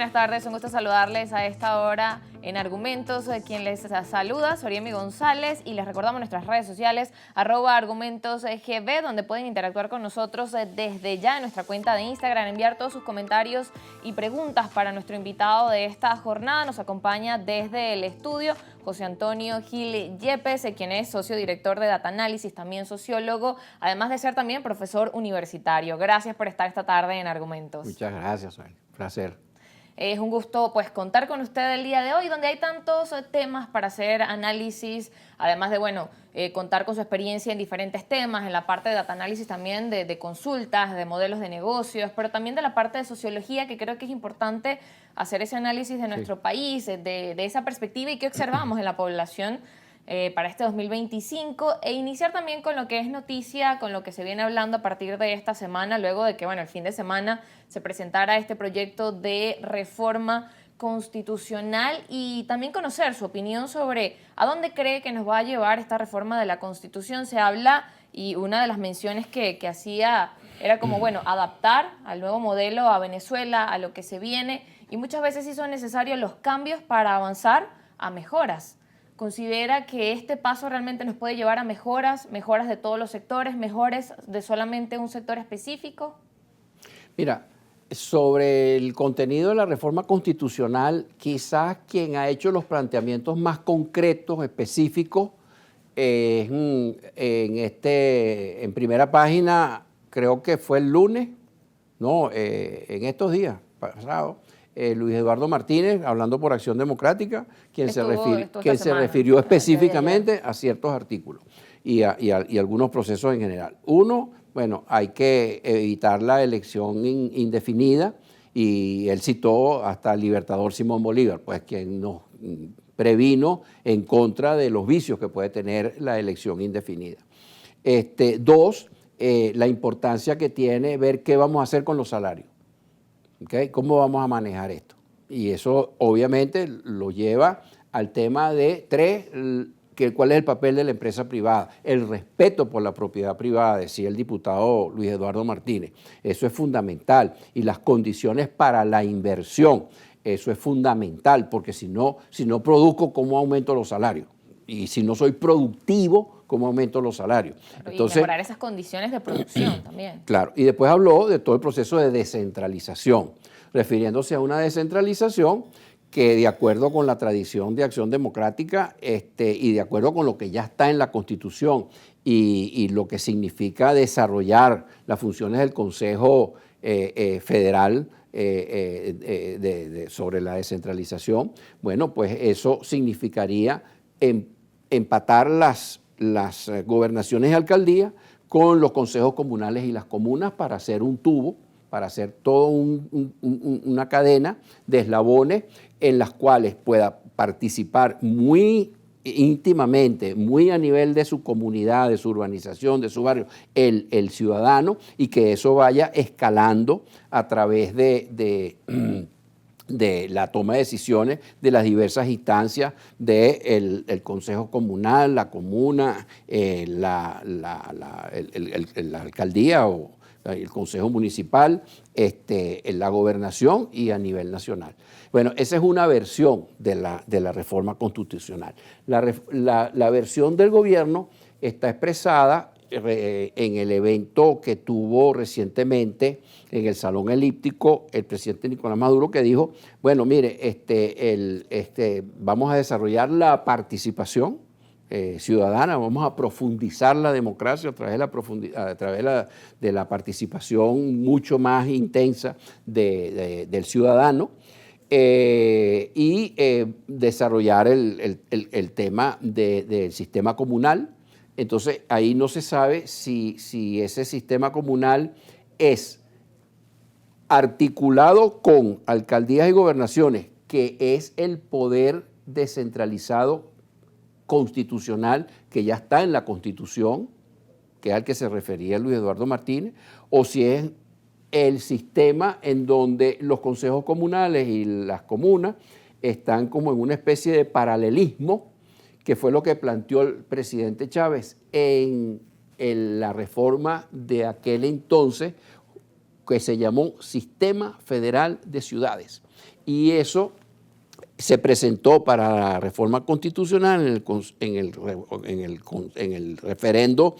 buenas tardes, un gusto saludarles a esta hora en Argumentos. Quien les saluda, Soriemi González, y les recordamos nuestras redes sociales, @argumentosgb, donde pueden interactuar con nosotros desde ya en nuestra cuenta de Instagram, enviar todos sus comentarios y preguntas para nuestro invitado de esta jornada. Nos acompaña desde el estudio José Antonio Gil Yepes, quien es socio director de Data Análisis, también sociólogo, además de ser también profesor universitario. Gracias por estar esta tarde en Argumentos. Muchas gracias, un placer. Es un gusto pues contar con usted el día de hoy, donde hay tantos temas para hacer análisis, además de contar con su experiencia en diferentes temas, en la parte de data análisis también de consultas, de modelos de negocios, pero también de la parte de sociología, que creo que es importante hacer ese análisis de nuestro país, de esa perspectiva y qué observamos en la población para este 2025, e iniciar también con lo que es noticia, con lo que se viene hablando a partir de esta semana, luego de que el fin de semana se presentara este proyecto de reforma constitucional, y también conocer su opinión sobre a dónde cree que nos va a llevar esta reforma de la Constitución. Se habla, y una de las menciones que hacía era como, adaptar al nuevo modelo a Venezuela, a lo que se viene, y muchas veces sí son necesarios los cambios para avanzar a mejoras. ¿Considera que este paso realmente nos puede llevar a mejoras de todos los sectores, mejores de solamente un sector específico? Mira, sobre el contenido de la reforma constitucional, quizás quien ha hecho los planteamientos más concretos, específicos, en primera página, creo que fue el lunes, en estos días pasados, Luis Eduardo Martínez, hablando por Acción Democrática, quien se refirió específicamente a ciertos artículos y algunos procesos en general. Uno, hay que evitar la elección indefinida, y él citó hasta el libertador Simón Bolívar, pues quien nos previno en contra de los vicios que puede tener la elección indefinida. Dos, la importancia que tiene ver qué vamos a hacer con los salarios. ¿Okay? ¿Cómo vamos a manejar esto? Y eso obviamente lo lleva al tema de cuál es el papel de la empresa privada, el respeto por la propiedad privada, decía el diputado Luis Eduardo Martínez. Eso es fundamental. Y las condiciones para la inversión, eso es fundamental, porque si no produzco, ¿cómo aumento los salarios? Y si no soy productivo, ¿cómo aumento los salarios? Entonces, y mejorar esas condiciones de producción también. Claro, y después habló de todo el proceso de descentralización, refiriéndose a una descentralización que, de acuerdo con la tradición de Acción Democrática y de acuerdo con lo que ya está en la Constitución y lo que significa desarrollar las funciones del Consejo Federal sobre la descentralización, pues eso significaría empatar las gobernaciones y alcaldías con los consejos comunales y las comunas para hacer un tubo, para hacer toda una cadena de eslabones en las cuales pueda participar muy íntimamente, muy a nivel de su comunidad, de su urbanización, de su barrio, el ciudadano, y que eso vaya escalando a través de la toma de decisiones de las diversas instancias del Consejo Comunal, la comuna, la alcaldía o el Consejo Municipal, la gobernación y a nivel nacional. Bueno, esa es una versión de la reforma constitucional. La versión del gobierno está expresada en el evento que tuvo recientemente en el Salón Elíptico el presidente Nicolás Maduro, que dijo, vamos a desarrollar la participación ciudadana, vamos a profundizar la democracia a través de la participación mucho más intensa del ciudadano, y desarrollar el tema del sistema comunal. Entonces, ahí no se sabe si ese sistema comunal es articulado con alcaldías y gobernaciones, que es el poder descentralizado constitucional que ya está en la Constitución, que es al que se refería Luis Eduardo Martínez, o si es el sistema en donde los consejos comunales y las comunas están como en una especie de paralelismo, que fue lo que planteó el presidente Chávez en la reforma de aquel entonces, que se llamó Sistema Federal de Ciudades. y eso se presentó para la reforma constitucional en el referendo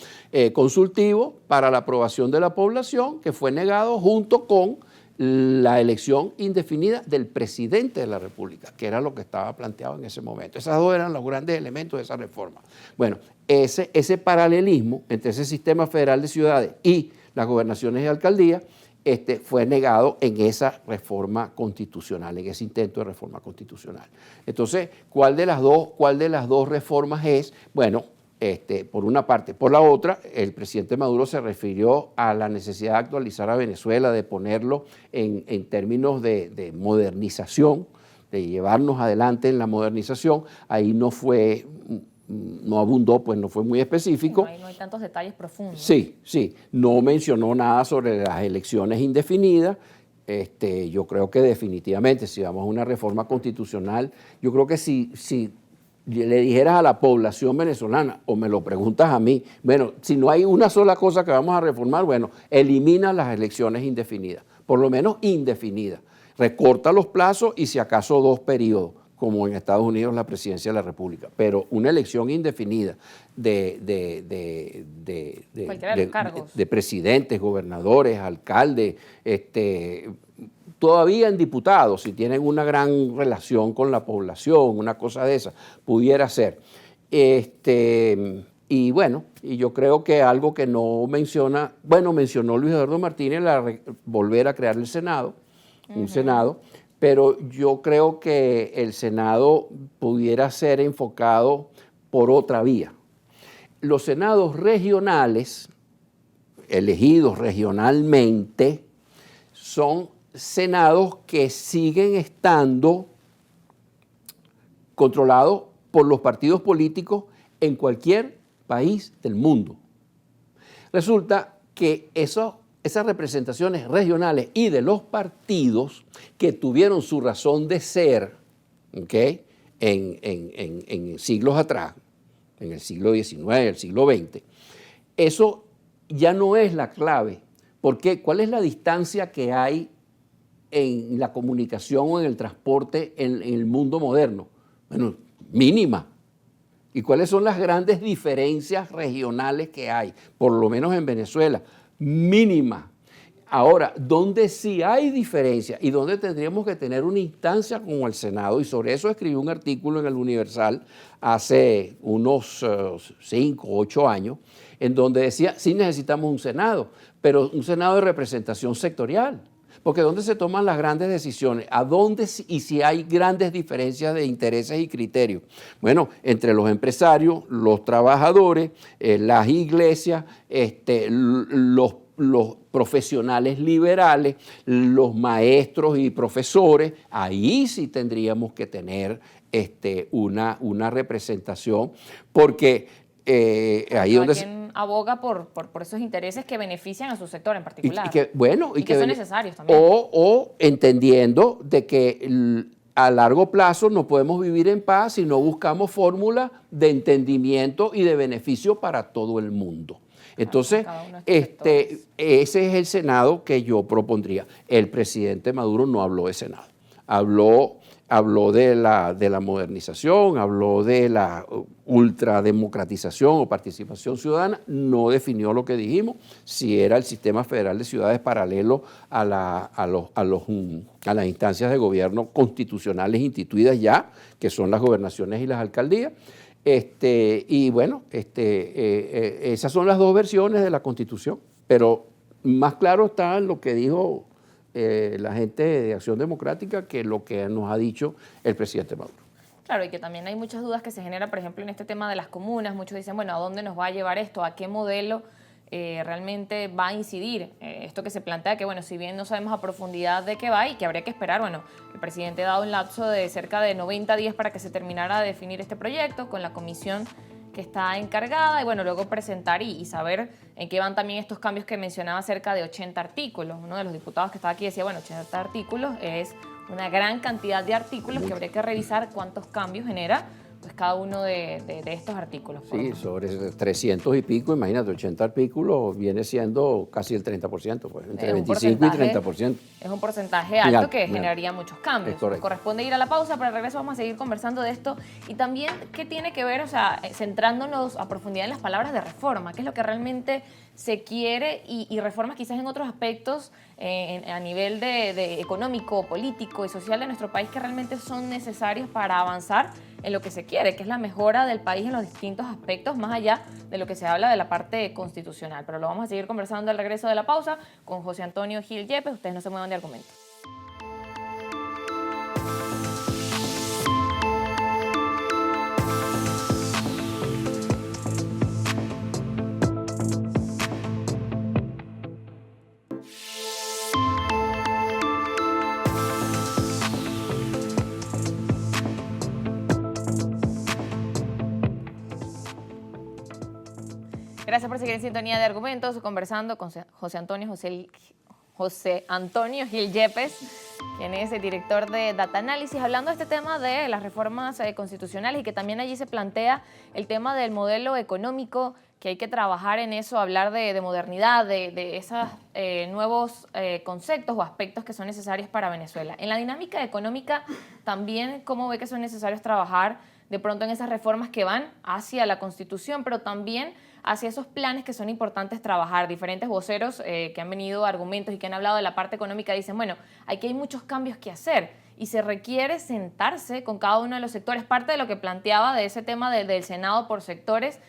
consultivo para la aprobación de la población, que fue negado junto con la elección indefinida del presidente de la República, que era lo que estaba planteado en ese momento. Esos dos eran los grandes elementos de esa reforma. Bueno, ese paralelismo entre ese sistema federal de ciudades y las gobernaciones y alcaldías fue negado en esa reforma constitucional, en ese intento de reforma constitucional. Entonces, ¿cuál de las dos reformas es? Bueno, por una parte. Por la otra, el presidente Maduro se refirió a la necesidad de actualizar a Venezuela, de ponerlo en términos de modernización, de llevarnos adelante en la modernización. Ahí no abundó, pues no fue muy específico. Sí, no hay tantos detalles profundos. Sí, no mencionó nada sobre las elecciones indefinidas. Yo creo que definitivamente, si vamos a una reforma constitucional, yo creo que si le dijeras a la población venezolana, o me lo preguntas a mí, bueno, si no hay una sola cosa que vamos a reformar, bueno, elimina las elecciones indefinidas, por lo menos indefinidas. Recorta los plazos y si acaso 2 periodos, como en Estados Unidos la presidencia de la República, pero una elección indefinida de presidentes, gobernadores, alcaldes, todavía en diputados, si tienen una gran relación con la población, una cosa de esa, pudiera ser. Y bueno, y yo creo que algo que no mencionó Luis Eduardo Martínez, volver a crear el Senado, un Senado, pero yo creo que el Senado pudiera ser enfocado por otra vía. Los senados regionales, elegidos regionalmente, son senados que siguen estando controlados por los partidos políticos en cualquier país del mundo. Resulta que esas representaciones regionales y de los partidos que tuvieron su razón de ser, ¿okay?, en siglos atrás, en el siglo XIX, el siglo XX, eso ya no es la clave. ¿Por qué? ¿Cuál es la distancia que hay en la comunicación o en el transporte en el mundo moderno? Bueno, mínima. ¿Y cuáles son las grandes diferencias regionales que hay? Por lo menos en Venezuela, mínima. Ahora, donde sí hay diferencia y donde tendríamos que tener una instancia como el Senado, y sobre eso escribí un artículo en el Universal hace unos 5 o 8 años, en donde decía, sí necesitamos un Senado, pero un Senado de representación sectorial. Porque ¿dónde se toman las grandes decisiones? ¿A dónde y si hay grandes diferencias de intereses y criterios? Bueno, entre los empresarios, los trabajadores, las iglesias, los profesionales liberales, los maestros y profesores, ahí sí tendríamos que tener una representación, porque ahí donde quien aboga por esos intereses que benefician a su sector en particular. Y que son necesarios también. O entendiendo de que a largo plazo no podemos vivir en paz si no buscamos fórmulas de entendimiento y de beneficio para todo el mundo. Entonces, ese es el Senado que yo propondría. El presidente Maduro no habló de Senado. Habló de la modernización, habló de la ultrademocratización o participación ciudadana, no definió lo que dijimos, si era el sistema federal de ciudades paralelo a las instancias de gobierno constitucionales instituidas ya, que son las gobernaciones y las alcaldías. Y bueno, esas son las dos versiones de la Constitución, pero más claro está lo que dijo la gente de Acción Democrática que lo que nos ha dicho el presidente Maduro. Claro, y que también hay muchas dudas que se generan, por ejemplo, en este tema de las comunas. Muchos dicen, bueno, ¿a dónde nos va a llevar esto? ¿A qué modelo realmente va a incidir? Esto que se plantea que, bueno, si bien no sabemos a profundidad de qué va y que habría que esperar, bueno, el presidente ha dado un lapso de cerca de 90 días para que se terminara de definir este proyecto con la comisión que está encargada y bueno, luego presentar y saber en qué van también estos cambios que mencionaba, cerca de 80 artículos. Uno de los diputados que estaba aquí decía, bueno, 80 artículos es una gran cantidad de artículos que habría que revisar cuántos cambios genera, pues entonces cada uno de estos artículos? Sí, sobre 300 y pico, imagínate, 80 artículos viene siendo casi el 30%, pues, entre 25 y 30%. Es un porcentaje alto que generaría muchos cambios. Nos corresponde ir a la pausa, pero al regreso vamos a seguir conversando de esto. Y también, ¿qué tiene que ver, o sea, centrándonos a profundidad en las palabras de reforma? ¿Qué es lo que realmente se quiere? Y reformas quizás en otros aspectos a nivel de económico, político y social de nuestro país que realmente son necesarios para avanzar en lo que se quiere, que es la mejora del país en los distintos aspectos, más allá de lo que se habla de la parte constitucional. Pero lo vamos a seguir conversando al regreso de la pausa con José Antonio Gil Yepes. Ustedes no se muevan de argumento. Gracias por seguir en sintonía de Argumentos, conversando con José Antonio Gil Yepes, quien es el director de Data Analysis, hablando de este tema de las reformas constitucionales y que también allí se plantea el tema del modelo económico, que hay que trabajar en eso, hablar de modernidad, de esos nuevos conceptos o aspectos que son necesarios para Venezuela. En la dinámica económica también, ¿cómo ve que son necesarios trabajar de pronto en esas reformas que van hacia la Constitución, pero también hacia esos planes que son importantes trabajar? Diferentes voceros que han venido argumentos y que han hablado de la parte económica dicen, bueno, aquí hay muchos cambios que hacer y se requiere sentarse con cada uno de los sectores. Parte de lo que planteaba de ese tema del Senado por sectores,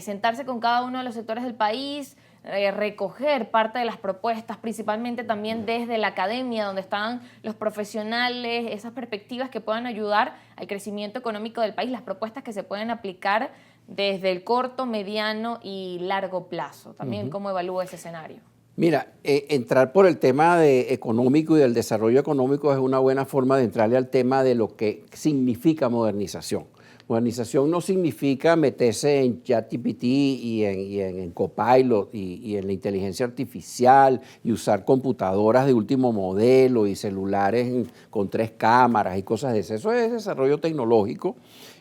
sentarse con cada uno de los sectores del país, recoger parte de las propuestas, principalmente también desde la academia, donde están los profesionales, esas perspectivas que puedan ayudar al crecimiento económico del país, las propuestas que se pueden aplicar desde el corto, mediano y largo plazo. También, ¿cómo evalúa ese escenario? Mira, entrar por el tema económico y del desarrollo económico es una buena forma de entrarle al tema de lo que significa modernización. Modernización no significa meterse en ChatGPT y en Copilot y en la inteligencia artificial y usar computadoras de último modelo y celulares con 3 cámaras y cosas de eso. Eso es desarrollo tecnológico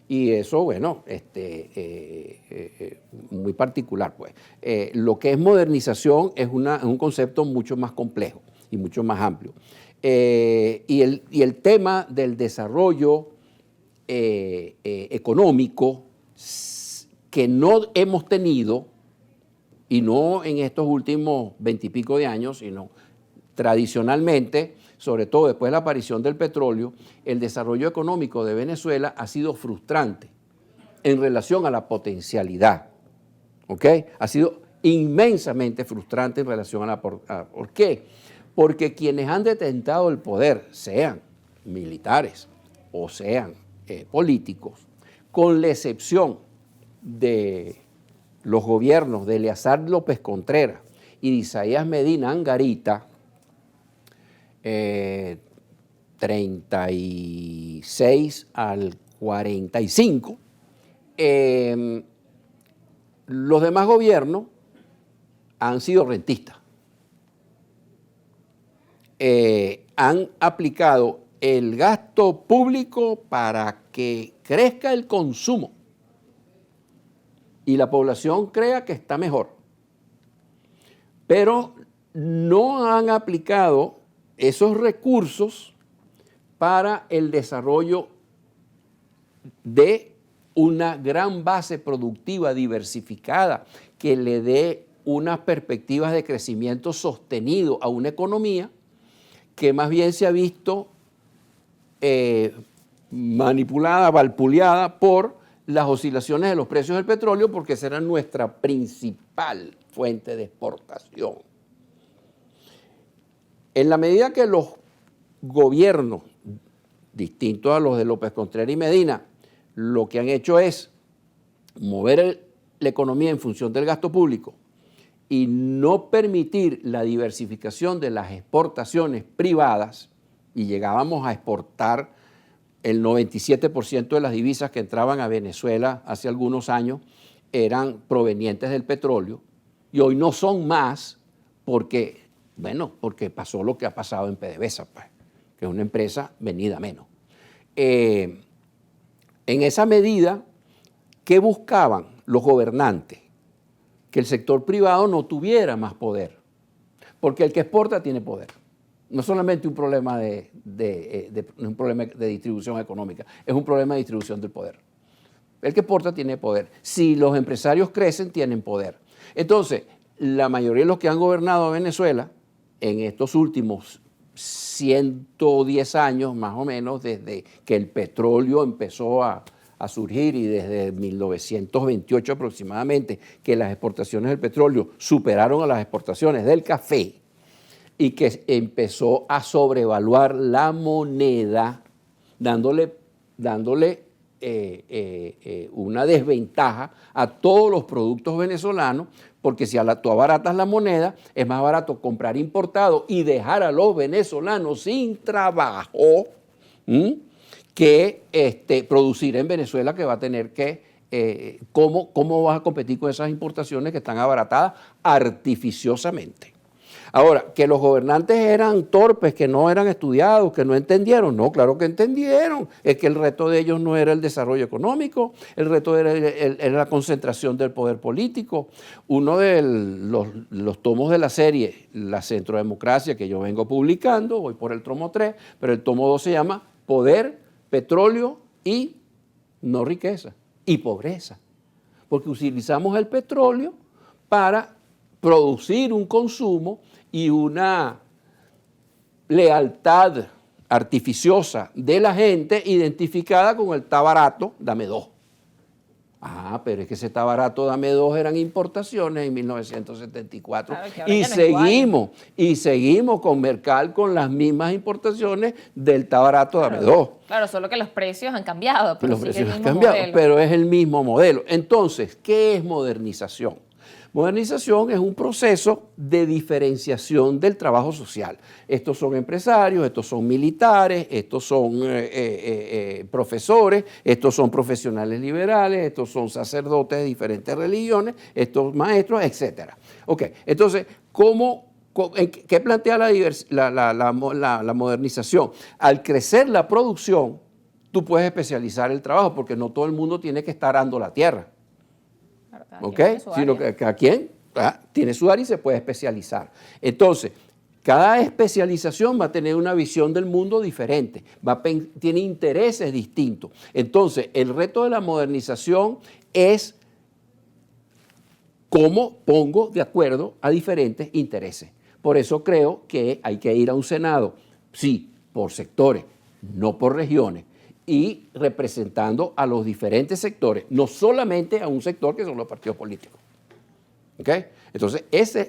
y eso, bueno, muy particular, pues. Lo que es modernización es un concepto mucho más complejo y mucho más amplio. Y el tema del desarrollo económico que no hemos tenido, y no en estos últimos 20 y pico de años, sino tradicionalmente, sobre todo después de la aparición del petróleo, el desarrollo económico de Venezuela ha sido frustrante en relación a la potencialidad, ¿ok? Ha sido inmensamente frustrante en relación a la... ¿Por qué? Porque quienes han detentado el poder, sean militares o sean políticos, con la excepción de los gobiernos de Eleazar López Contreras y de Isaías Medina Angarita, 36 al 45, los demás gobiernos han sido rentistas. Han aplicado el gasto público para que crezca el consumo y la población crea que está mejor. Pero no han aplicado esos recursos para el desarrollo de una gran base productiva diversificada que le dé unas perspectivas de crecimiento sostenido a una economía que más bien se ha visto manipulada, valpuleada por las oscilaciones de los precios del petróleo, porque esa era nuestra principal fuente de exportación. En la medida que los gobiernos, distintos a los de López Contreras y Medina, lo que han hecho es mover la economía en función del gasto público y no permitir la diversificación de las exportaciones privadas, y llegábamos a exportar el 97% de las divisas que entraban a Venezuela hace algunos años eran provenientes del petróleo, y hoy no son más porque pasó lo que ha pasado en PDVSA, pues, que es una empresa venida menos. en esa medida, ¿qué buscaban los gobernantes? Que el sector privado no tuviera más poder, porque el que exporta tiene poder. No solamente un problema un problema de distribución económica, es un problema de distribución del poder. El que exporta tiene poder. Si los empresarios crecen, tienen poder. Entonces, la mayoría de los que han gobernado a Venezuela en estos últimos 110 años, más o menos, desde que el petróleo empezó a surgir y desde 1928 aproximadamente, que las exportaciones del petróleo superaron a las exportaciones del café y que empezó a sobrevaluar la moneda, dándole una desventaja a todos los productos venezolanos, porque si tú abaratas la moneda, es más barato comprar importado y dejar a los venezolanos sin trabajo que producir en Venezuela, que va a tener que, ¿cómo vas a competir con esas importaciones que están abaratadas artificiosamente? Ahora, que los gobernantes eran torpes, que no eran estudiados, que no entendieron. No, claro que entendieron. Es que el reto de ellos no era el desarrollo económico, el reto era la concentración del poder político. Uno de los tomos de la serie, La Centrodemocracia, que yo vengo publicando, voy por el tomo 3, pero el tomo 2 se llama Poder, Petróleo y no riqueza, y pobreza. Porque utilizamos el petróleo para producir un consumo y una lealtad artificiosa de la gente identificada con el está barato, dame dos. Ah, pero es que ese está barato, dame dos eran importaciones en 1974. Claro, y seguimos con Mercal con las mismas importaciones del está barato, dame dos. Claro, solo que los precios han cambiado. Pero los precios han cambiado, pero es el mismo modelo. Entonces, ¿qué es modernización? Modernización es un proceso de diferenciación del trabajo social. Estos son empresarios, estos son militares, estos son profesores, estos son profesionales liberales, estos son sacerdotes de diferentes religiones, estos maestros, etc. Ok, entonces, ¿qué plantea la modernización? Al crecer la producción, tú puedes especializar el trabajo, porque no todo el mundo tiene que estar arando la tierra. ¿Ok? Sino que cada quien tiene su área y se puede especializar. Entonces, cada especialización va a tener una visión del mundo diferente, tiene intereses distintos. Entonces, el reto de la modernización es cómo pongo de acuerdo a diferentes intereses. Por eso creo que hay que ir a un Senado, sí, por sectores, no por regiones, y representando a los diferentes sectores, no solamente a un sector que son los partidos políticos. ¿Ok? Entonces,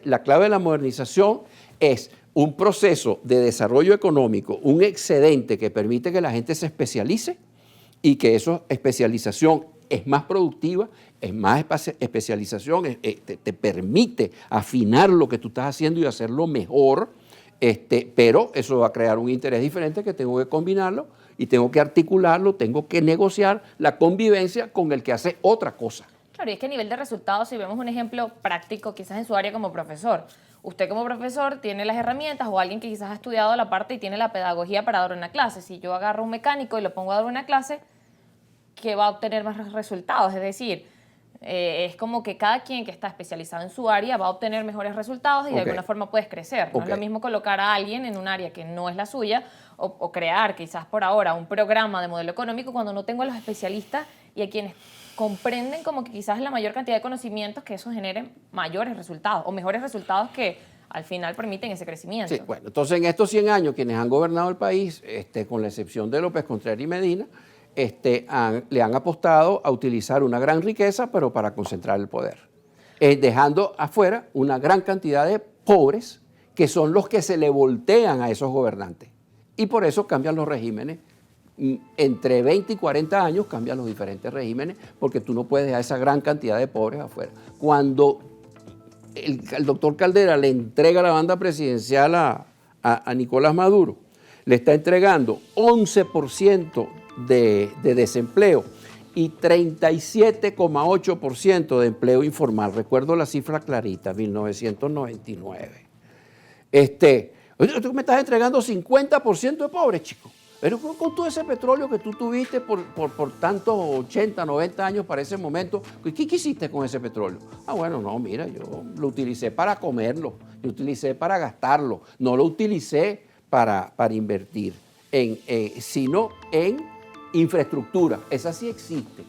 la clave de la modernización es un proceso de desarrollo económico, un excedente que permite que la gente se especialice y que esa especialización es más productiva, es más especialización, te permite afinar lo que tú estás haciendo y hacerlo mejor, pero eso va a crear un interés diferente que tengo que combinarlo y tengo que articularlo, tengo que negociar la convivencia con el que hace otra cosa. Claro, y es que a nivel de resultados, si vemos un ejemplo práctico, quizás en su área como profesor, usted como profesor tiene las herramientas, o alguien que quizás ha estudiado la parte y tiene la pedagogía para dar una clase. Si yo agarro un mecánico y lo pongo a dar una clase, ¿qué va a obtener más resultados? Es decir, es como que cada quien que está especializado en su área va a obtener mejores resultados y de alguna forma puedes crecer. No es lo mismo colocar a alguien en un área que no es la suya o crear quizás por ahora un programa de modelo económico cuando no tengo a los especialistas y a quienes comprenden como que quizás la mayor cantidad de conocimientos que eso genere mayores resultados o mejores resultados que al final permiten ese crecimiento. Sí, bueno, entonces en estos 100 años quienes han gobernado el país, con la excepción de López Contreras y Medina, le han apostado a utilizar una gran riqueza, pero para concentrar el poder, dejando afuera una gran cantidad de pobres que son los que se le voltean a esos gobernantes. Y por eso cambian los regímenes. Entre 20 y 40 años cambian los diferentes regímenes, porque tú no puedes dejar esa gran cantidad de pobres afuera. Cuando el doctor Caldera le entrega la banda presidencial a Nicolás Maduro, le está entregando 11% de desempleo y 37,8% de empleo informal. Recuerdo la cifra clarita, 1999. Tú me estás entregando 50% de pobres, chicos. Pero con todo ese petróleo que tú tuviste por tantos 80, 90 años para ese momento, ¿qué hiciste con ese petróleo? Ah, bueno, no, mira, yo lo utilicé para comerlo, lo utilicé para gastarlo, no lo utilicé para invertir, sino en infraestructura. Esa sí existe.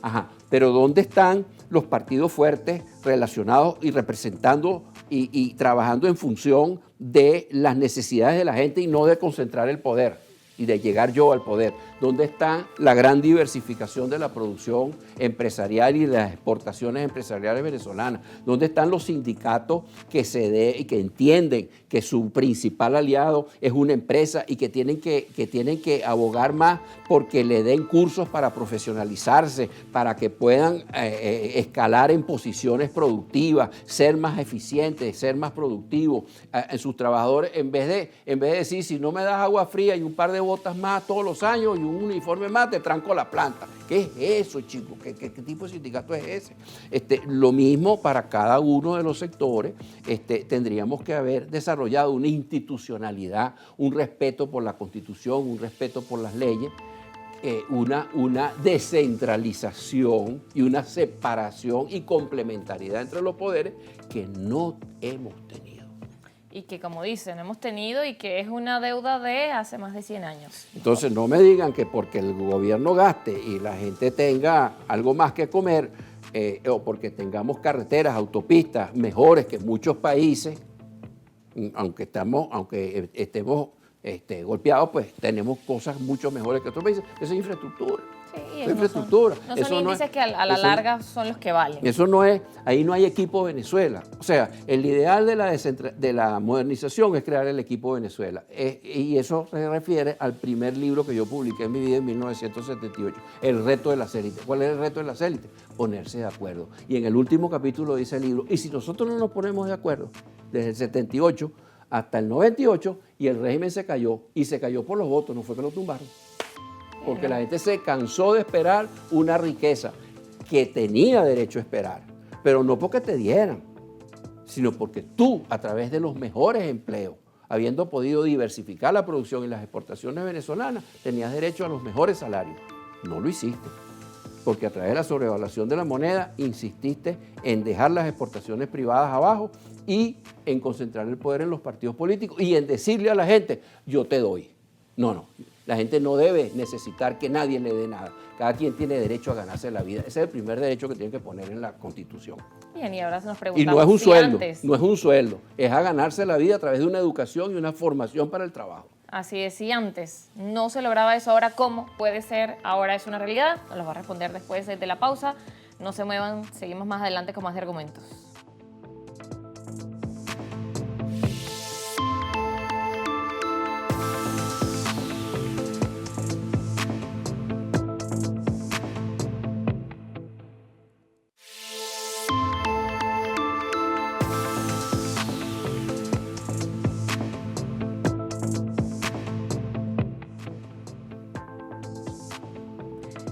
Ajá, pero ¿dónde están los partidos fuertes relacionados y representando y trabajando en función de las necesidades de la gente y no de concentrar el poder y de llegar yo al poder? ¿Dónde está la gran diversificación de la producción empresarial y de las exportaciones empresariales venezolanas? ¿Dónde están los sindicatos que entienden que su principal aliado es una empresa y que tienen que abogar más porque le den cursos para profesionalizarse, para que puedan escalar en posiciones productivas, ser más eficientes, ser más productivos en sus trabajadores, en vez de decir, si no me das agua fría y un par de botas más todos los años y un uniforme más, te tranco la planta? ¿Qué es eso, chicos? ¿Qué tipo de sindicato es ese? Lo mismo para cada uno de los sectores. Tendríamos que haber desarrollado una institucionalidad, un respeto por la Constitución, un respeto por las leyes, una descentralización y una separación y complementariedad entre los poderes que no hemos tenido. Y que, como dicen, hemos tenido y que es una deuda de hace más de 100 años. Entonces no me digan que porque el gobierno gaste y la gente tenga algo más que comer, o porque tengamos carreteras, autopistas mejores que muchos países, aunque estemos golpeados, pues tenemos cosas mucho mejores que otros países. Esa es infraestructura. Sí, infraestructura. No son índices que a la larga son los que valen. Eso no es, ahí no hay equipo Venezuela. O sea, el ideal de la modernización es crear el equipo Venezuela. Y eso se refiere al primer libro que yo publiqué en mi vida en 1978, El reto de las élites. ¿Cuál es el reto de las élites? Ponerse de acuerdo. Y en el último capítulo dice el libro, y si nosotros no nos ponemos de acuerdo, desde el 78 hasta el 98, y el régimen se cayó, y se cayó por los votos, no fue que lo tumbaron. Porque la gente se cansó de esperar una riqueza que tenía derecho a esperar, pero no porque te dieran, sino porque tú, a través de los mejores empleos, habiendo podido diversificar la producción y las exportaciones venezolanas, tenías derecho a los mejores salarios. No lo hiciste, porque a través de la sobrevaluación de la moneda insististe en dejar las exportaciones privadas abajo y en concentrar el poder en los partidos políticos y en decirle a la gente, yo te doy. No. La gente no debe necesitar que nadie le dé nada. Cada quien tiene derecho a ganarse la vida. Ese es el primer derecho que tienen que poner en la Constitución. Bien, y ahora nos preguntamos y no es un sueldo, antes. no es un sueldo, es a ganarse la vida a través de una educación y una formación para el trabajo. Así es, si antes no se lograba eso, ahora ¿cómo puede ser? Ahora es una realidad. Nos lo va a responder después de la pausa. No se muevan, seguimos más adelante con más de argumentos.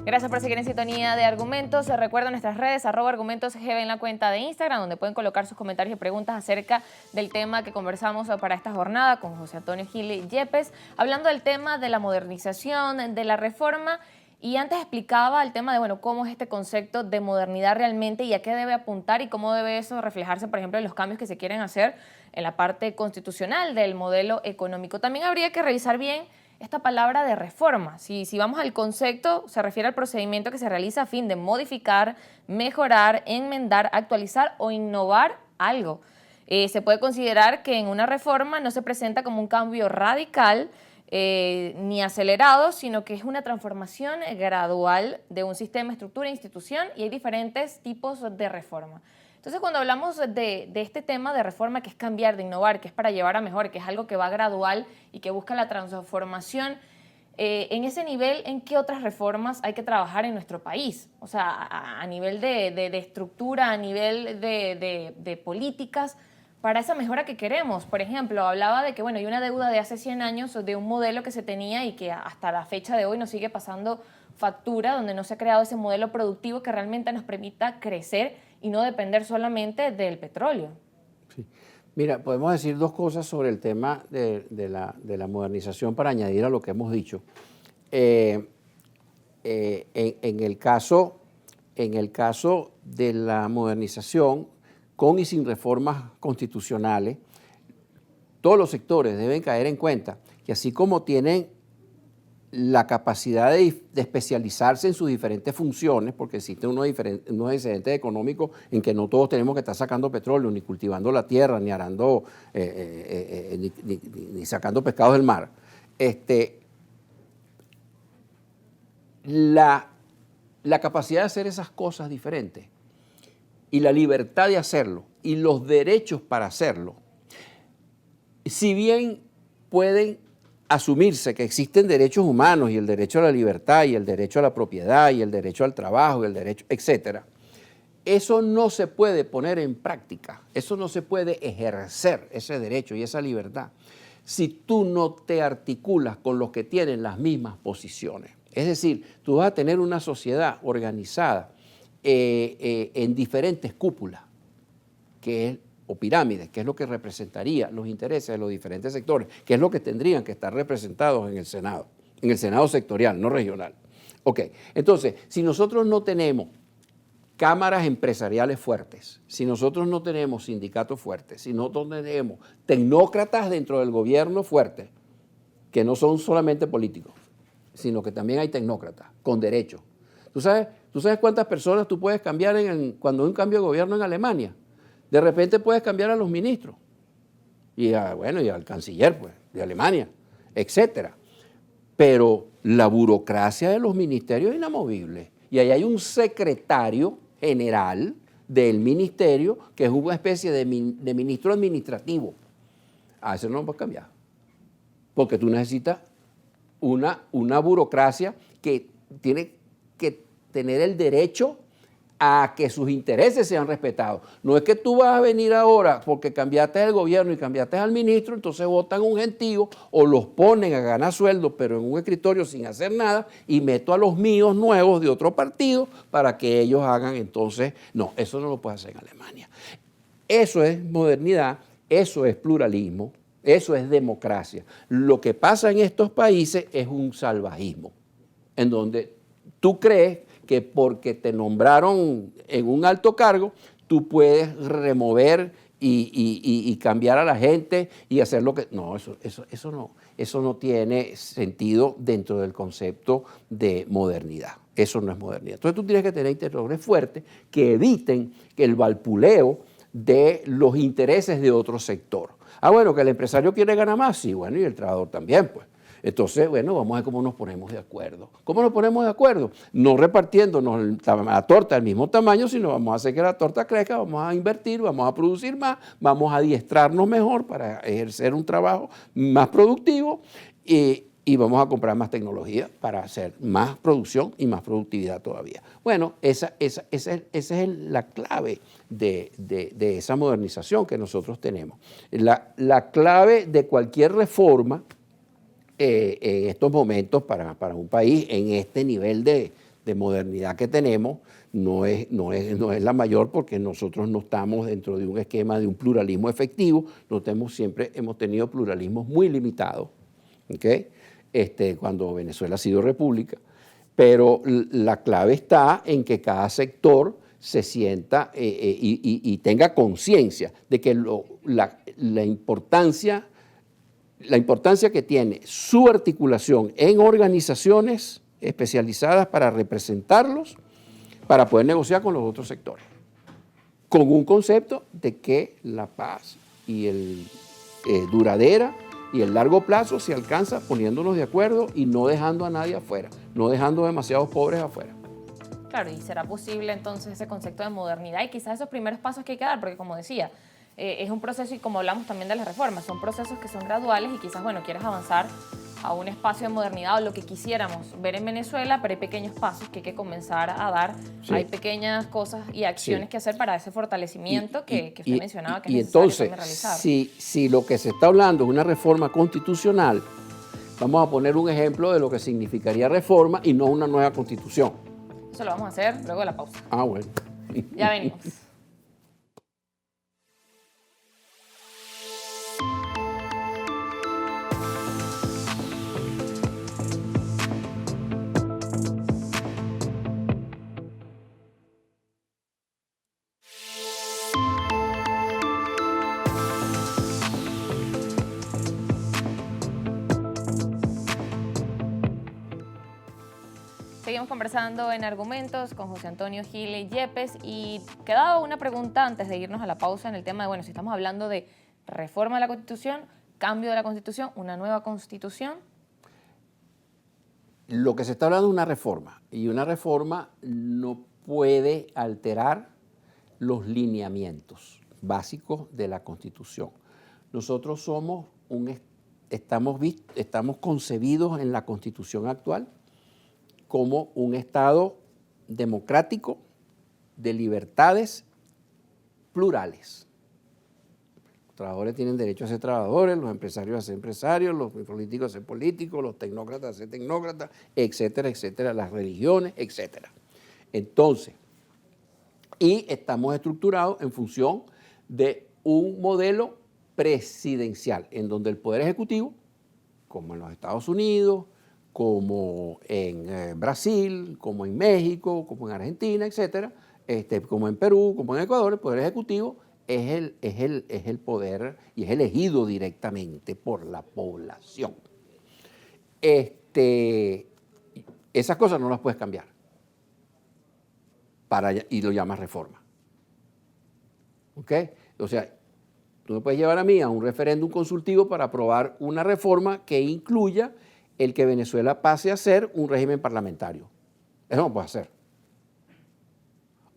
Gracias por seguir en sintonía de Argumentos. Recuerden nuestras redes, @argumentosgb en la cuenta de Instagram, donde pueden colocar sus comentarios y preguntas acerca del tema que conversamos para esta jornada con José Antonio Gil Yepes, hablando del tema de la modernización, de la reforma. Y antes explicaba el tema de, bueno, cómo es este concepto de modernidad realmente y a qué debe apuntar y cómo debe eso reflejarse, por ejemplo, en los cambios que se quieren hacer en la parte constitucional del modelo económico. También habría que revisar bien esta palabra de reforma. Si vamos al concepto, se refiere al procedimiento que se realiza a fin de modificar, mejorar, enmendar, actualizar o innovar algo. Se puede considerar que en una reforma no se presenta como un cambio radical ni acelerado, sino que es una transformación gradual de un sistema, estructura e institución, y hay diferentes tipos de reforma. Entonces, cuando hablamos de este tema de reforma, que es cambiar, de innovar, que es para llevar a mejor, que es algo que va gradual y que busca la transformación, en ese nivel, ¿en qué otras reformas hay que trabajar en nuestro país? O sea, a nivel de estructura, a nivel de políticas, para esa mejora que queremos. Por ejemplo, hablaba de que, bueno, hay una deuda de hace 100 años de un modelo que se tenía y que hasta la fecha de hoy nos sigue pasando factura, donde no se ha creado ese modelo productivo que realmente nos permita crecer y no depender solamente del petróleo. Sí. Mira, podemos decir dos cosas sobre el tema de la modernización para añadir a lo que hemos dicho. En el caso de la modernización, con y sin reformas constitucionales, todos los sectores deben caer en cuenta que así como tienen la capacidad de especializarse en sus diferentes funciones, porque existen unos excedentes económicos en que no todos tenemos que estar sacando petróleo, ni cultivando la tierra, ni arando, ni sacando pescados del mar. La capacidad de hacer esas cosas diferentes y la libertad de hacerlo y los derechos para hacerlo, si bien pueden asumirse que existen derechos humanos y el derecho a la libertad y el derecho a la propiedad y el derecho al trabajo y el derecho, etcétera, eso no se puede poner en práctica, eso no se puede ejercer, ese derecho y esa libertad, si tú no te articulas con los que tienen las mismas posiciones. Es decir, tú vas a tener una sociedad organizada en diferentes cúpulas, o pirámides, que es lo que representaría los intereses de los diferentes sectores, que es lo que tendrían que estar representados en el Senado sectorial, no regional. Ok, entonces, si nosotros no tenemos cámaras empresariales fuertes, si nosotros no tenemos sindicatos fuertes, si no tenemos tecnócratas dentro del gobierno fuertes, que no son solamente políticos, sino que también hay tecnócratas con derechos. ¿Tú sabes cuántas personas tú puedes cambiar cuando hay un cambio de gobierno en Alemania? De repente puedes cambiar a los ministros y al canciller pues, de Alemania, etcétera. Pero la burocracia de los ministerios es inamovible. Y ahí hay un secretario general del ministerio que es una especie de ministro administrativo. A eso no lo puedes cambiar. Porque tú necesitas una burocracia que tiene que tener el derecho a que sus intereses sean respetados. No es que tú vas a venir ahora porque cambiaste el gobierno y cambiaste al ministro, entonces votan un gentío o los ponen a ganar sueldo, pero en un escritorio sin hacer nada, y meto a los míos nuevos de otro partido para que ellos hagan entonces. No, eso no lo puede hacer en Alemania. Eso es modernidad, eso es pluralismo, eso es democracia. Lo que pasa en estos países es un salvajismo, en donde tú crees que porque te nombraron en un alto cargo, tú puedes remover y cambiar a la gente y hacer lo que. No, eso no tiene sentido dentro del concepto de modernidad. Eso no es modernidad. Entonces tú tienes que tener interlocutores fuertes que eviten el valpuleo de los intereses de otro sector. Bueno, que el empresario quiere ganar más, sí, bueno, y el trabajador también, pues. Entonces, bueno, vamos a ver cómo nos ponemos de acuerdo. ¿Cómo nos ponemos de acuerdo? No repartiéndonos la torta del mismo tamaño, sino vamos a hacer que la torta crezca, vamos a invertir, vamos a producir más, vamos a adiestrarnos mejor para ejercer un trabajo más productivo y vamos a comprar más tecnología para hacer más producción y más productividad todavía. Bueno, esa es la clave de esa modernización que nosotros tenemos. La clave de cualquier reforma en estos momentos para un país en este nivel de modernidad que tenemos no es la mayor, porque nosotros no estamos dentro de un esquema de un pluralismo efectivo. Siempre hemos tenido pluralismos muy limitados, ¿okay? Cuando Venezuela ha sido república, pero la clave está en que cada sector se sienta y tenga conciencia de que la importancia que tiene su articulación en organizaciones especializadas para representarlos, para poder negociar con los otros sectores, con un concepto de que la paz y el duradera y el largo plazo se alcanza poniéndonos de acuerdo y no dejando a nadie afuera, no dejando demasiados pobres afuera. Claro, y será posible entonces ese concepto de modernidad y quizás esos primeros pasos que hay que dar, porque como decía, es un proceso, y como hablamos también de las reformas, son procesos que son graduales y quizás, bueno, quieres avanzar a un espacio de modernidad o lo que quisiéramos ver en Venezuela, pero hay pequeños pasos que hay que comenzar a dar, sí. Hay pequeñas cosas y acciones sí. que hacer para ese fortalecimiento que usted mencionaba que es necesario realizar. Si lo que se está hablando es una reforma constitucional, vamos a poner un ejemplo de lo que significaría reforma y no una nueva constitución. Eso lo vamos a hacer luego de la pausa. Bueno. Ya venimos. seguimos conversando en Argumentos con José Antonio Gil Yepes y quedaba una pregunta antes de irnos a la pausa en el tema de, bueno, si estamos hablando de reforma de la Constitución, cambio de la Constitución, una nueva Constitución. Lo que se está hablando es una reforma y una reforma no puede alterar los lineamientos básicos de la Constitución. Nosotros somos estamos concebidos en la Constitución actual como un Estado democrático de libertades plurales. Los trabajadores tienen derecho a ser trabajadores, los empresarios a ser empresarios, los políticos a ser políticos, los tecnócratas a ser tecnócratas, etcétera, etcétera, las religiones, etcétera. Entonces, y estamos estructurados en función de un modelo presidencial, en donde el Poder Ejecutivo, como en los Estados Unidos, como en Brasil, como en México, como en Argentina, etcétera, como en Perú, como en Ecuador, el Poder Ejecutivo es el poder y es elegido directamente por la población. Esas cosas no las puedes cambiar y lo llamas reforma. ¿Ok? O sea, tú me puedes llevar a mí a un referéndum consultivo para aprobar una reforma que incluya el que Venezuela pase a ser un régimen parlamentario. Eso no puede hacer.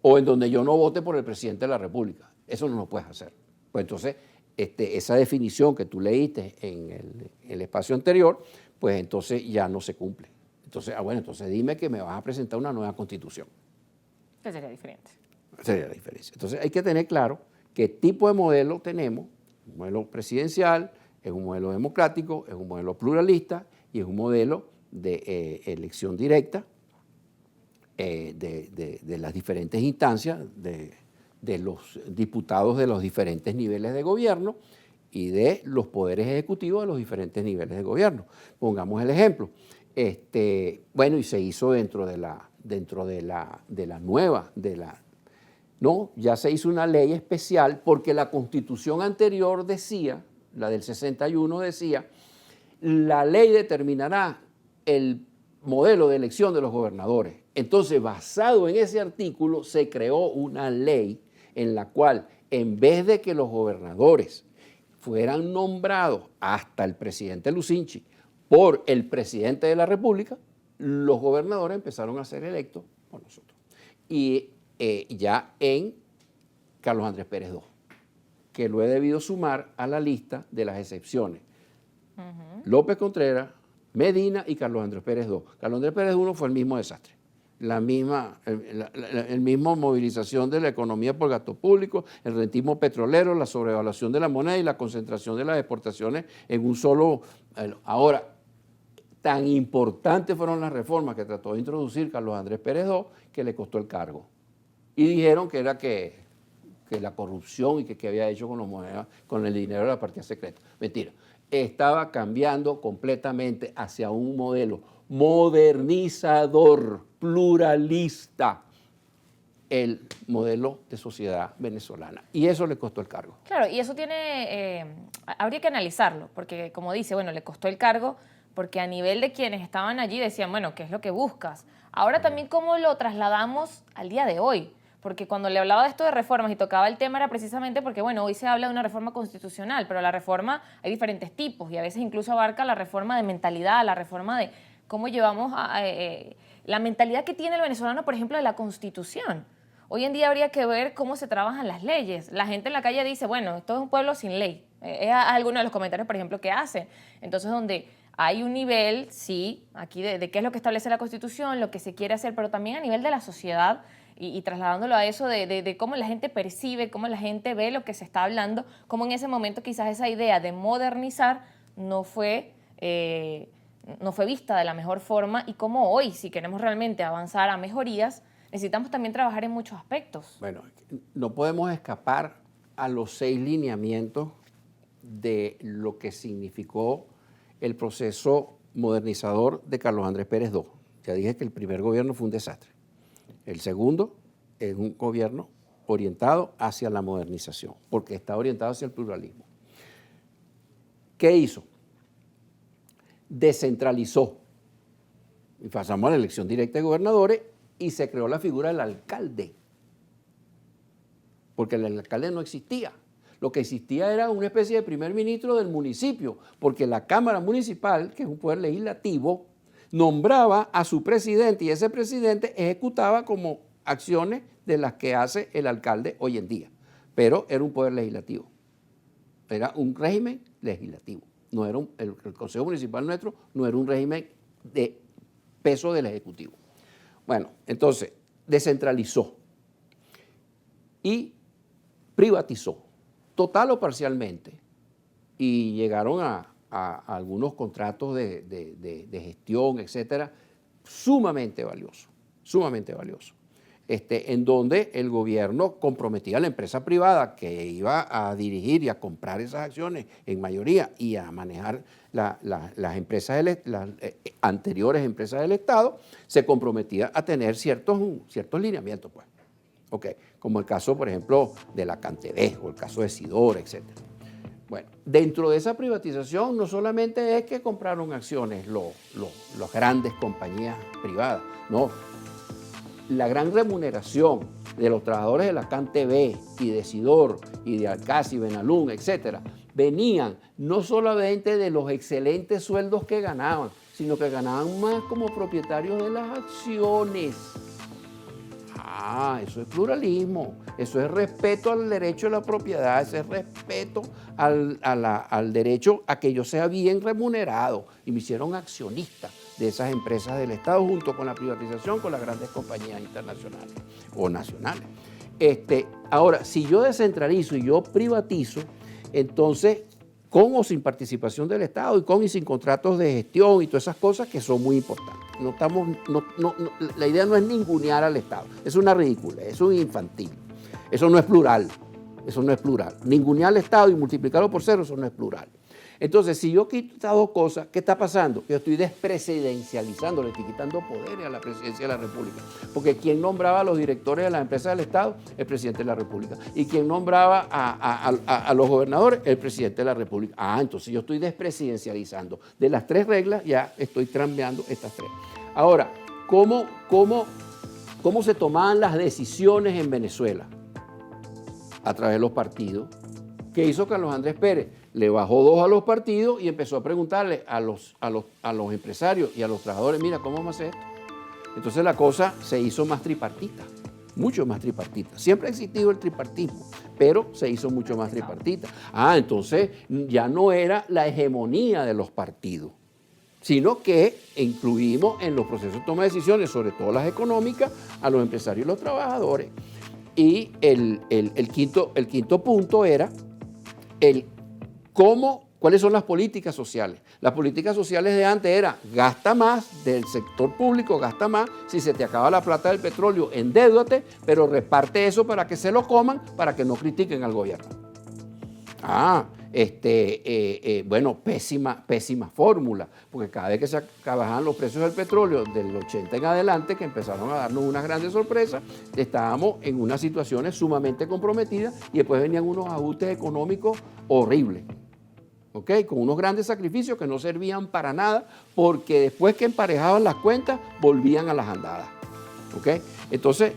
O en donde yo no vote por el presidente de la República. Eso no lo puedes hacer. Pues entonces, esa definición que tú leíste en el espacio anterior, pues entonces ya no se cumple. Entonces, bueno, entonces dime que me vas a presentar una nueva Constitución. ¿Qué sería diferente? Sería la diferencia. Entonces hay que tener claro qué tipo de modelo tenemos. Un modelo presidencial, es un modelo democrático, es un modelo pluralista y es un modelo de elección directa de las diferentes instancias, de los diputados de los diferentes niveles de gobierno y de los poderes ejecutivos de los diferentes niveles de gobierno. Pongamos el ejemplo. Bueno, y se hizo dentro de la nueva. No, ya se hizo una ley especial porque la Constitución anterior decía, la del 61 decía, la ley determinará el modelo de elección de los gobernadores. Entonces, basado en ese artículo, se creó una ley en la cual, en vez de que los gobernadores fueran nombrados hasta el presidente Lucinchi por el presidente de la República, los gobernadores empezaron a ser electos por nosotros. Y ya en Carlos Andrés Pérez II, que lo he debido sumar a la lista de las excepciones. López Contreras, Medina y Carlos Andrés Pérez II. Carlos Andrés Pérez I fue el mismo desastre, el mismo movilización de la economía por gasto público, el rentismo petrolero, la sobrevaluación de la moneda y la concentración de las exportaciones en un solo. Ahora, tan importantes fueron las reformas que trató de introducir Carlos Andrés Pérez II que le costó el cargo. Y dijeron que era que la corrupción y que había hecho con los monedas, con el dinero de la partida secreta. Mentira. Estaba cambiando completamente hacia un modelo modernizador, pluralista, el modelo de sociedad venezolana. Y eso le costó el cargo. Claro, y eso habría que analizarlo, porque como dice, bueno, le costó el cargo porque a nivel de quienes estaban allí decían, bueno, ¿qué es lo que buscas? Ahora también cómo lo trasladamos al día de hoy. Porque cuando le hablaba de esto de reformas y tocaba el tema era precisamente porque, bueno, hoy se habla de una reforma constitucional, pero la reforma hay diferentes tipos y a veces incluso abarca la reforma de mentalidad, la reforma de cómo llevamos la mentalidad que tiene el venezolano, por ejemplo, de la Constitución. Hoy en día habría que ver cómo se trabajan las leyes. La gente en la calle dice, bueno, esto es un pueblo sin ley. Es alguno de los comentarios, por ejemplo, que hacen. Entonces, donde hay un nivel, sí, aquí de qué es lo que establece la Constitución, lo que se quiere hacer, pero también a nivel de la sociedad, y trasladándolo a eso de cómo la gente percibe, cómo la gente ve lo que se está hablando, cómo en ese momento quizás esa idea de modernizar no fue vista de la mejor forma y cómo hoy, si queremos realmente avanzar a mejorías, necesitamos también trabajar en muchos aspectos. Bueno, no podemos escapar a los 6 lineamientos de lo que significó el proceso modernizador de Carlos Andrés Pérez II. Ya dije que el primer gobierno fue un desastre. El segundo es un gobierno orientado hacia la modernización, porque está orientado hacia el pluralismo. ¿Qué hizo? Descentralizó y pasamos a la elección directa de gobernadores y se creó la figura del alcalde, porque el alcalde no existía. Lo que existía era una especie de primer ministro del municipio, porque la Cámara Municipal, que es un poder legislativo, nombraba a su presidente y ese presidente ejecutaba como acciones de las que hace el alcalde hoy en día. Pero era un poder legislativo, era un régimen legislativo. No era el Consejo Municipal nuestro no era un régimen de peso del Ejecutivo. Bueno, entonces descentralizó y privatizó, total o parcialmente, y llegaron a algunos contratos de gestión, etcétera, sumamente valiosos, en donde el gobierno comprometía a la empresa privada que iba a dirigir y a comprar esas acciones en mayoría y a manejar las empresas, las anteriores empresas del Estado, se comprometía a tener ciertos lineamientos, pues. Okay, como el caso, por ejemplo, de la CanTV o el caso de Sidor, etc. Bueno, dentro de esa privatización no solamente es que compraron acciones las grandes compañías privadas, no. La gran remuneración de los trabajadores de la CanTV y de Sidor y de Alcasi, Benalún, etc., venían no solamente de los excelentes sueldos que ganaban, sino que ganaban más como propietarios de las acciones. Eso es pluralismo, eso es respeto al derecho a la propiedad, eso es respeto al derecho a que yo sea bien remunerado. Y me hicieron accionista de esas empresas del Estado junto con la privatización con las grandes compañías internacionales o nacionales. Ahora, si yo descentralizo y yo privatizo, entonces con o sin participación del Estado y con y sin contratos de gestión y todas esas cosas que son muy importantes. La idea no es ningunear al Estado, es una ridícula, es un infantil, eso no es plural, Ningunear al Estado y multiplicarlo por cero, eso no es plural. Entonces, si yo quito estas dos cosas, ¿qué está pasando? Que yo estoy despresidencializando, le estoy quitando poderes a la presidencia de la República. Porque quien nombraba a los directores de las empresas del Estado, el presidente de la República. Y quien nombraba a los gobernadores, el presidente de la República. Entonces yo estoy despresidencializando. De las tres reglas, ya estoy trampeando estas tres. Ahora, ¿cómo se tomaban las decisiones en Venezuela? A través de los partidos. ¿Qué hizo Carlos Andrés Pérez? Le bajó 2 a los partidos y empezó a preguntarle a los empresarios y a los trabajadores, mira, ¿cómo vamos a hacer esto? Entonces la cosa se hizo más tripartita, mucho más tripartita. Siempre ha existido el tripartismo, pero se hizo mucho más tripartita. Entonces ya no era la hegemonía de los partidos, sino que incluimos en los procesos de toma de decisiones, sobre todo las económicas, a los empresarios y los trabajadores. Y el quinto punto era ¿cuáles son las políticas sociales? Las políticas sociales de antes era gasta más del sector público, gasta más, si se te acaba la plata del petróleo, endéudate, pero reparte eso para que se lo coman, para que no critiquen al gobierno. Bueno, pésima fórmula, porque cada vez que se bajaban los precios del petróleo del 80 en adelante, que empezaron a darnos unas grandes sorpresas, estábamos en unas situaciones sumamente comprometidas y después venían unos ajustes económicos horribles. ¿Okay? Con unos grandes sacrificios que no servían para nada, porque después que emparejaban las cuentas, volvían a las andadas. ¿Okay? Entonces,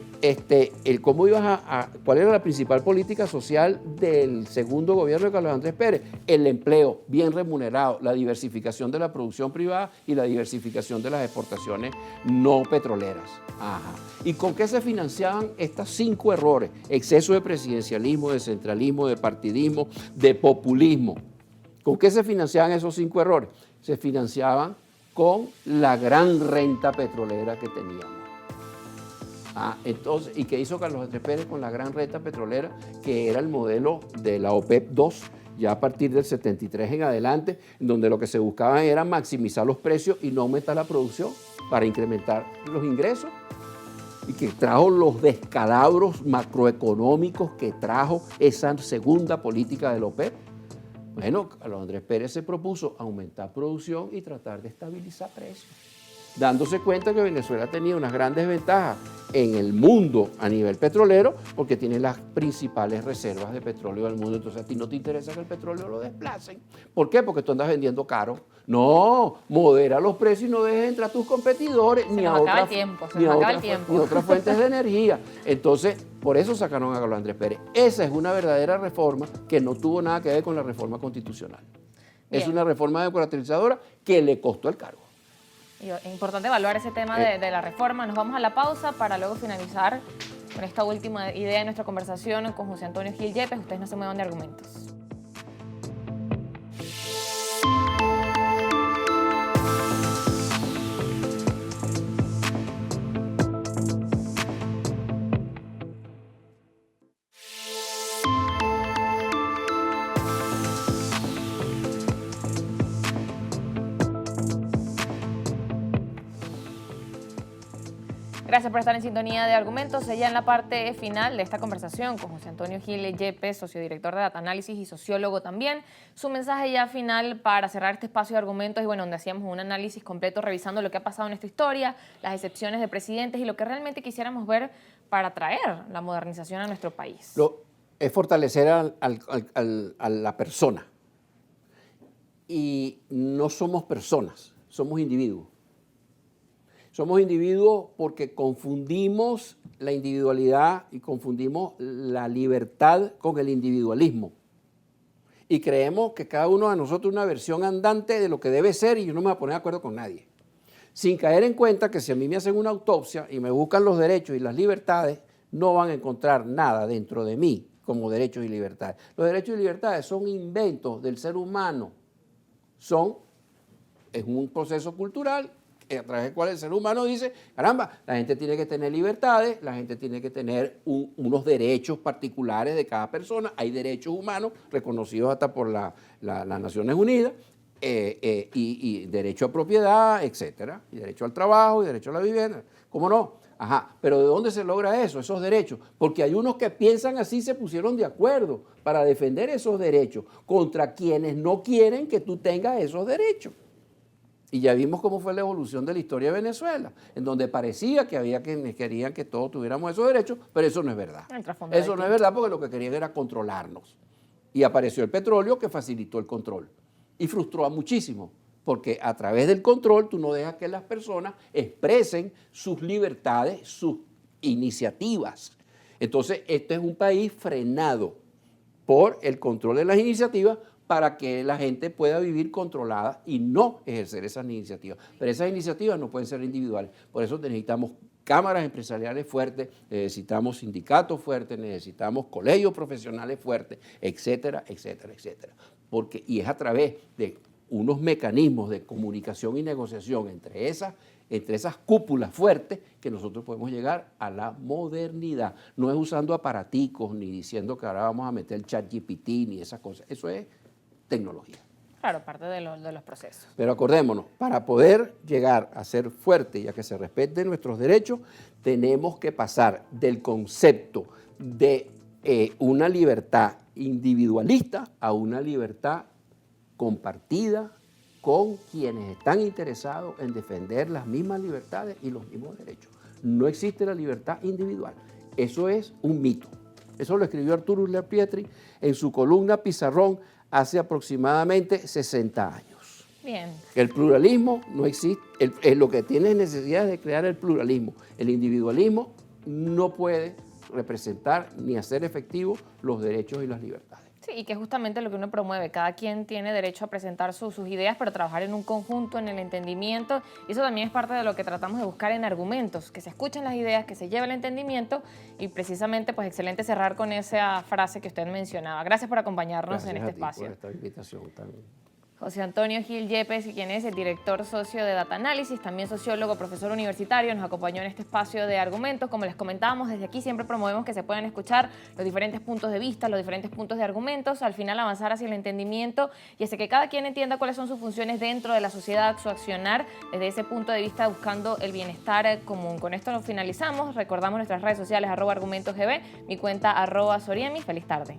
¿cuál era la principal política social del segundo gobierno de Carlos Andrés Pérez? El empleo bien remunerado, la diversificación de la producción privada y la diversificación de las exportaciones no petroleras. ¿Y con qué se financiaban estos 5 errores? Exceso de presidencialismo, de centralismo, de partidismo, de populismo. ¿Con qué se financiaban esos 5 errores? Se financiaban con la gran renta petrolera que teníamos. Entonces, ¿y qué hizo Carlos Andrés Pérez con la gran renta petrolera? Que era el modelo de la OPEP 2, ya a partir del 73 en adelante, en donde lo que se buscaba era maximizar los precios y no aumentar la producción para incrementar los ingresos, y que trajo los descalabros macroeconómicos que trajo esa segunda política de la OPEP. Bueno, Carlos Andrés Pérez se propuso aumentar producción y tratar de estabilizar precios. dándose cuenta que Venezuela tenía unas grandes ventajas en el mundo a nivel petrolero, porque tiene las principales reservas de petróleo del mundo. Entonces a ti no te interesa que el petróleo lo desplacen. ¿Por qué? Porque tú andas vendiendo caro. No, modera los precios y no dejes entrar a tus competidores ni a otras fuentes de energía. Entonces, por eso sacaron a Carlos Andrés Pérez. Esa es una verdadera reforma que no tuvo nada que ver con la reforma constitucional. Bien. Es una reforma democratizadora que le costó el cargo. Es importante evaluar ese tema de la reforma. Nos vamos a la pausa para luego finalizar con esta última idea de nuestra conversación con José Antonio Gil Yepes. Ustedes no se muevan de argumentos. Gracias por estar en sintonía de Argumentos. Ya en la parte final de esta conversación con José Antonio Gil Yepes, sociodirector de Data Análisis y sociólogo también, su mensaje ya final para cerrar este espacio de argumentos y bueno, donde hacíamos un análisis completo revisando lo que ha pasado en esta historia, las excepciones de presidentes y lo que realmente quisiéramos ver para traer la modernización a nuestro país. Es fortalecer a la persona. Y no somos personas, somos individuos. Somos individuos porque confundimos la individualidad y confundimos la libertad con el individualismo. Y creemos que cada uno de nosotros es una versión andante de lo que debe ser y yo no me voy a poner de acuerdo con nadie. Sin caer en cuenta que si a mí me hacen una autopsia y me buscan los derechos y las libertades, no van a encontrar nada dentro de mí como derechos y libertades. Los derechos y libertades son inventos del ser humano. Es un proceso cultural a través del cual el ser humano dice, caramba, la gente tiene que tener libertades, la gente tiene que tener unos derechos particulares de cada persona, hay derechos humanos reconocidos hasta por las Naciones Unidas, y derecho a propiedad, etcétera, y derecho al trabajo, y derecho a la vivienda, ¿cómo no? Ajá, pero ¿de dónde se logra eso, esos derechos? Porque hay unos que piensan así, se pusieron de acuerdo para defender esos derechos contra quienes no quieren que tú tengas esos derechos. Y ya vimos cómo fue la evolución de la historia de Venezuela, en donde parecía que había quienes querían que todos tuviéramos esos derechos, pero eso no es verdad. Eso no es verdad porque lo que querían era controlarnos. Y apareció el petróleo que facilitó el control y frustró a muchísimos, porque a través del control tú no dejas que las personas expresen sus libertades, sus iniciativas. Entonces, este es un país frenado por el control de las iniciativas, para que la gente pueda vivir controlada y no ejercer esas iniciativas. Pero esas iniciativas no pueden ser individuales. Por eso necesitamos cámaras empresariales fuertes, necesitamos sindicatos fuertes, necesitamos colegios profesionales fuertes, etcétera, etcétera, etcétera. Y es a través de unos mecanismos de comunicación y negociación entre esas cúpulas fuertes que nosotros podemos llegar a la modernidad. No es usando aparaticos ni diciendo que ahora vamos a meter el ChatGPT ni esas cosas. Eso es tecnología. Claro, parte de los procesos. Pero acordémonos, para poder llegar a ser fuerte y a que se respeten nuestros derechos, tenemos que pasar del concepto de una libertad individualista a una libertad compartida con quienes están interesados en defender las mismas libertades y los mismos derechos. No existe la libertad individual. Eso es un mito. Eso lo escribió Arturo Uslar Pietri en su columna Pizarrón hace aproximadamente 60 años. Bien. El pluralismo no existe, lo que tiene necesidad es de crear el pluralismo. El individualismo no puede representar ni hacer efectivos los derechos y las libertades. Sí, y que es justamente lo que uno promueve. Cada quien tiene derecho a presentar sus ideas, pero trabajar en un conjunto, en el entendimiento. Y eso también es parte de lo que tratamos de buscar en Argumentos, que se escuchen las ideas, que se lleve el entendimiento y precisamente, pues excelente cerrar con esa frase que usted mencionaba. Gracias por acompañarnos en este espacio. Gracias por esta invitación también. José Antonio Gil Yepes, quien es el director socio de Data Análisis, también sociólogo, profesor universitario, nos acompañó en este espacio de Argumentos. Como les comentábamos, desde aquí siempre promovemos que se puedan escuchar los diferentes puntos de vista, los diferentes puntos de argumentos, al final avanzar hacia el entendimiento y hacia que cada quien entienda cuáles son sus funciones dentro de la sociedad, su accionar desde ese punto de vista buscando el bienestar común. Con esto nos finalizamos. Recordamos nuestras redes sociales @argumentosgb, mi cuenta @soriemi. Feliz tarde.